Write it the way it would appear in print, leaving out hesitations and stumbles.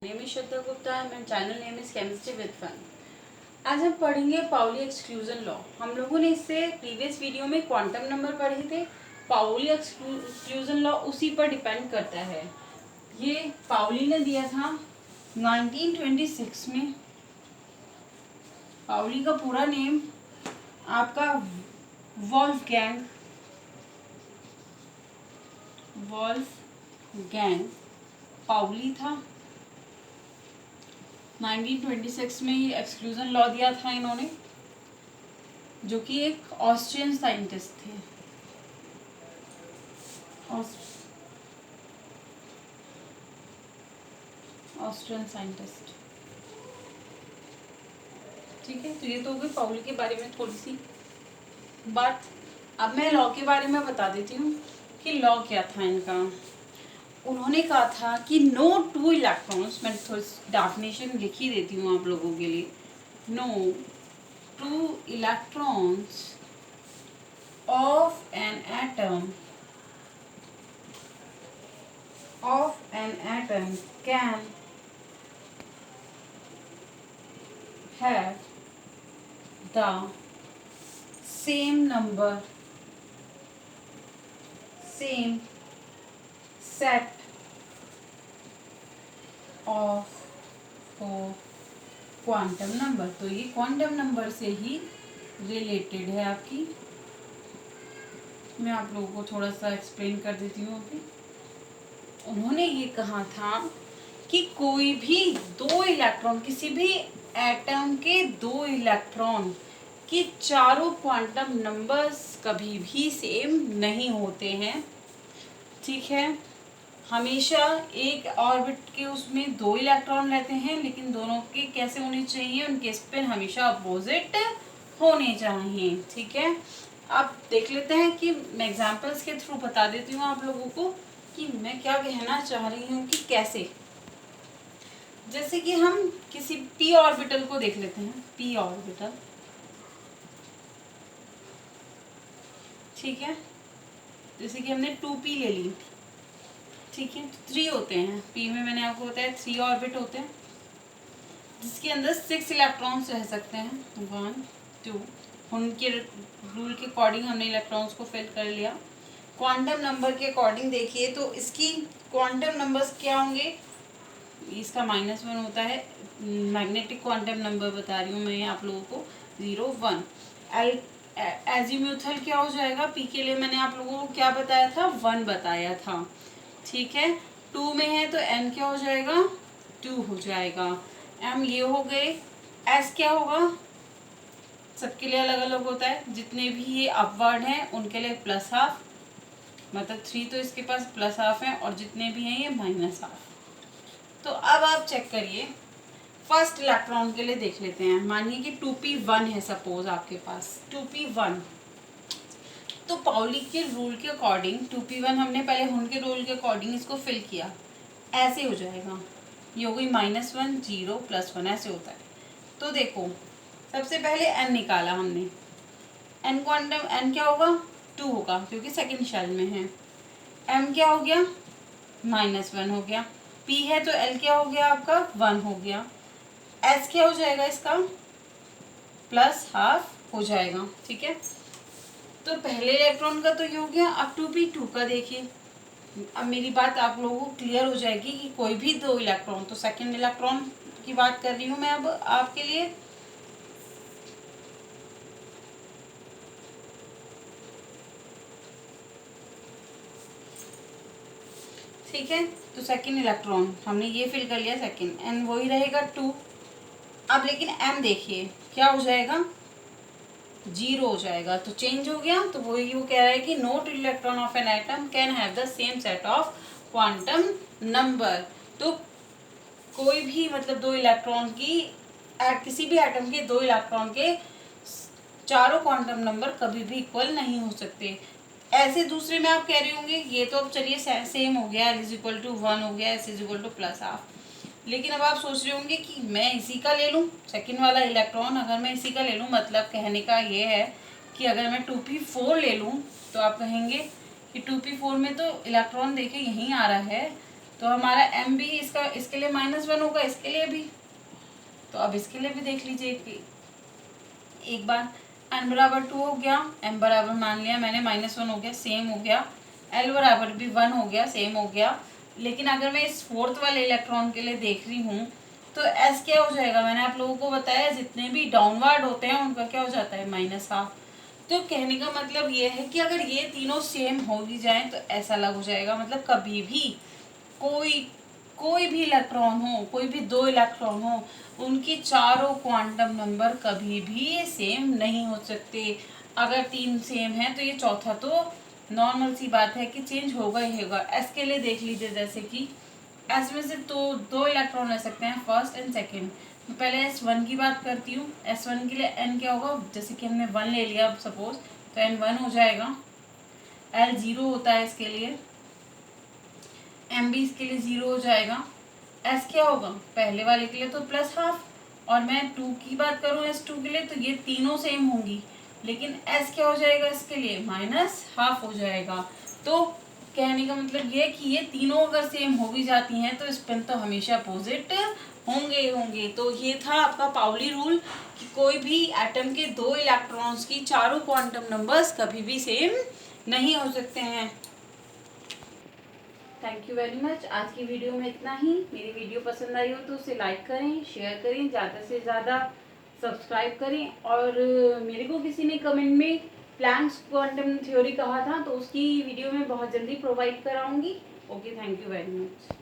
Name is Shraddha Gupta and my channel name is chemistry with fun. आज हम पढ़ेंगे Pauli exclusion law. हम लोगों ने इससे प्रीवियस वीडियो में क्वांटम नंबर पढ़े थे। पाउली एक्सक्लूजन लॉ उसी पर डिपेंड करता है। ये पाउली ने दिया था 1926 में। पाउली का पूरा नेम आपका वॉल्फगैंग पाउली था। 1926 में ये एक्सक्लूजन लॉ दिया था इन्होंने, जो कि एक ऑस्ट्रियन साइंटिस्ट थे। ऑस्ट्रियन साइंटिस्ट, ठीक है। तो ये तो हो गई पाउली के बारे में थोड़ी सी बात। अब मैं लॉ के बारे में बता देती हूँ कि लॉ क्या था इनका। उन्होंने कहा था कि नो टू इलेक्ट्रॉन्स, मैं थोड़ी डेफिनेशन लिख ही देती हूँ आप लोगों के लिए। No two electrons of an atom can have the same number, same set of quantum number. तो ये क्वांटम नंबर से ही रिलेटेड है आपकी। मैं आप लोगों को थोड़ा सा एक्सप्लेन कर देती हूँ अभी। उन्होंने ये कहा था कि कोई भी दो इलेक्ट्रॉन, किसी भी एटम के दो इलेक्ट्रॉन के चारों क्वांटम नंबर्स कभी भी सेम नहीं होते हैं, ठीक है। हमेशा एक ऑर्बिट के उसमें दो इलेक्ट्रॉन रहते हैं, लेकिन दोनों के कैसे होने चाहिए, उनके स्पिन हमेशा अपोजिट होने चाहिए, ठीक है। अब देख लेते हैं कि मैं एग्जांपल्स के थ्रू बता देती हूँ आप लोगों को कि मैं क्या कहना चाह रही हूँ कि कैसे। जैसे कि हम किसी पी ऑर्बिटल को देख लेते हैं, पी ऑर्बिटल, ठीक है। जैसे कि हमने 2p ले ली, ठीक है। 3 होते हैं पी में, मैंने आपको बताया 3 ऑर्बिट होते हैं, जिसके अंदर 6 इलेक्ट्रॉन्स रह सकते हैं। 1 2, उनके रूल के अकॉर्डिंग हमने इलेक्ट्रॉन्स को फिल कर लिया। क्वांटम नंबर के अकॉर्डिंग देखिए तो इसकी क्वांटम नंबर्स क्या होंगे। इसका -1 होता है, मैग्नेटिक क्वांटम नंबर बता रही हूँ मैं आप लोगों को, 0 1। एजीम्यूथल क्या हो जाएगा, पी के लिए मैंने आप लोगों को क्या बताया था, 1 बताया था, ठीक है। 2 में है तो n क्या हो जाएगा, 2 हो जाएगा। m ये हो गए। s क्या होगा, सबके लिए अलग अलग होता है। जितने भी ये अपवर्ड हैं उनके लिए +½ मतलब 3, तो इसके पास +½ है, और जितने भी हैं ये -½ तो अब आप चेक करिए, फर्स्ट इलेक्ट्रॉन के लिए देख लेते हैं। मानिए कि 2p1 है, सपोज आपके पास 2p1। तो पाउली के रूल के अकॉर्डिंग 2p1 हमने पहले उनके रूल के अकॉर्डिंग इसको फिल किया, ऐसे हो जाएगा। ये हो गई -1 0 +1, ऐसे होता है। तो देखो सबसे पहले n निकाला हमने, n क्वांटम, n क्या होगा, 2 होगा क्योंकि सेकंड शेल में है। m क्या हो गया, -1 हो गया। p है तो l क्या हो गया आपका, 1 हो गया। s क्या हो जाएगा इसका, +½ हो जाएगा, ठीक है। तो पहले इलेक्ट्रॉन का तो ये हो गया। अब 2p2 का देखिए। अब मेरी बात आप लोगों को क्लियर हो जाएगी कि कोई भी दो इलेक्ट्रॉन, तो सेकंड इलेक्ट्रॉन की बात कर रही हूँ मैं अब आपके लिए। ठीक है, तो सेकंड इलेक्ट्रॉन हमने ये फिल कर लिया, सेकंड, n वही रहेगा 2। अब लेकिन m देखिए क्या हो जाएगा, 0 हो जाएगा, तो चेंज हो गया। तो वही वो कह रहा है कि no two electron of an atom can have the same set of quantum number. तो कोई भी मतलब दो इलेक्ट्रॉन की, किसी भी एटम के दो इलेक्ट्रॉन के चारों क्वांटम नंबर कभी भी इक्वल नहीं हो सकते। ऐसे दूसरे में आप कह रहे होंगे ये तो अब चलिए सेम हो गया, L = 1 हो गया, S = +½ लेकिन अब आप सोच रहे होंगे कि मैं इसी का ले लूँ, सेकंड वाला इलेक्ट्रॉन अगर मैं इसी का ले लूँ, मतलब कहने का ये है कि अगर मैं 2p4 ले लूँ तो आप कहेंगे कि 2p4 में तो इलेक्ट्रॉन देखिए यहीं आ रहा है, तो हमारा m भी इसके लिए -1 होगा, इसके लिए भी। तो अब इसके लिए भी देख लीजिए कि एक बार n बराबर 2 हो गया, m बराबर मान लिया मैंने -1 हो गया, सेम हो गया, l बराबर भी 1 हो गया, सेम हो गया। लेकिन अगर मैं इस फोर्थ वाले इलेक्ट्रॉन के लिए देख रही हूँ तो s क्या हो जाएगा, मैंने आप लोगों को बताया जितने भी डाउनवर्ड होते हैं उनका क्या हो जाता है -12। तो कहने का मतलब ये है कि अगर ये तीनों सेम हो भी जाएं तो ऐसा अलग हो जाएगा, मतलब कभी भी कोई भी इलेक्ट्रॉन हो, कोई भी 2 इलेक्ट्रॉन हो, उनकी चारों क्वांटम नंबर कभी भी सेम नहीं हो सकते। अगर 3 सेम है तो ये चौथा तो नॉर्मल सी बात है कि चेंज होगा ही होगा। एस के लिए देख लीजिए, जैसे कि एस में से दो इलेक्ट्रॉन ले सकते हैं, फर्स्ट एंड सेकेंड। मैं पहले S1 की बात करती हूँ। S1 के लिए n क्या होगा, जैसे कि हमने 1 ले लिया सपोज, तो n 1 हो जाएगा। L 0 होता है इसके लिए, m भी इसके लिए 0 हो जाएगा। S क्या होगा, पहले वाले के लिए तो +12, और मैं 2 की बात करूँ S2 के लिए तो ये तीनों सेम होंगी, लेकिन S क्या हो जाएगा इसके लिए, -12 हो जाएगा। तो कहने का मतलब ये कि ये तीनों अगर सेम हो भी जाती हैं तो स्पिन तो हमेशा अपोजिट होंगे होंगे। तो ये था आपका पाउली रूल कि कोई भी एटम के 2 इलेक्ट्रॉन्स की चारों क्वांटम नंबर्स कभी भी सेम नहीं हो सकते हैं। Thank you very much. आज की वीडियो में इतना ही। मेरी वीडियो पसंद आई हो तो उसे लाइक करें, शेयर करें, ज़्यादा से ज़्यादा सब्सक्राइब करें, और मेरे को किसी ने कमेंट में प्लैंक्स क्वांटम थ्योरी कहा था तो उसकी वीडियो मैं बहुत जल्दी प्रोवाइड कराऊंगी। Okay, thank you very much.